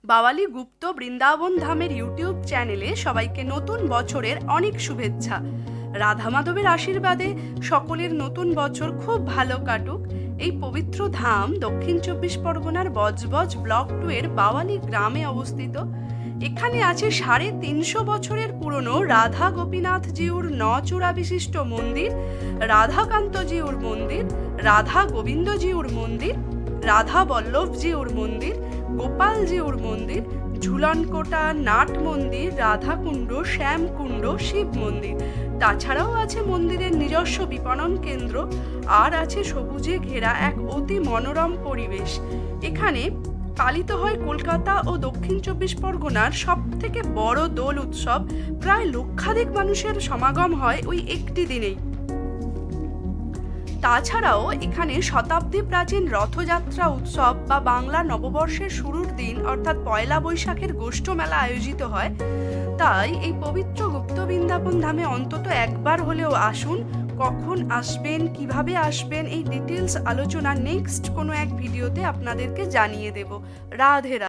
বাওয়ালি গুপ্ত বৃন্দাবন ধামের ইউটিউব চ্যানেলে সবাইকে নতুন বছরের অনেক শুভেচ্ছা। রাধা মাধবের আশীর্বাদে সকলের নতুন বছর খুব ভালো কাটুক। এই পবিত্র ধাম দক্ষিণ 24 পরগনার বজবজ ব্লক 2 এর বাওয়ালি গ্রামে অবস্থিত। এখানে আছে 350 বছরের পুরনো রাধা গোপীনাথ জিউর নচূড়া বিশিষ্ট মন্দির, রাধাকান্ত জিউর মন্দির, রাধা গোবিন্দ জিউর মন্দির, রাধা বল্লভ জিউর মন্দির, গোপাল জিউর মন্দির, ঝুলনকোটা নাট মন্দির, রাধাকুণ্ড, শ্যামকুণ্ড, শিব মন্দির। তাছাড়াও আছে মন্দিরের নিজস্ব বিপণন কেন্দ্র, আর আছে সবুজে ঘেরা এক অতি মনোরম পরিবেশ। এখানে পালিত হয় কলকাতা ও দক্ষিণ 24 পরগনার সব থেকে বড় দোল উৎসব। প্রায় লক্ষাধিক মানুষের সমাগম হয় ওই একটি দিনেই। তাছাড়াও এখানে শতাব্দী প্রাচীন রথযাত্রা উৎসব বা বাংলা নববর্ষের শুরুর দিন অর্থাৎ পয়লা বৈশাখের গোষ্ঠ মেলা আয়োজিত হয়। তাই এই পবিত্র গুপ্ত বৃন্দাবন ধামে অন্তত একবার হলেও আসুন। কখন আসবেন, কিভাবে আসবেন, এই ডিটেলস আলোচনা নেক্সট কোনো এক ভিডিওতে আপনাদেরকে জানিয়ে দেব। রাধে রাধে।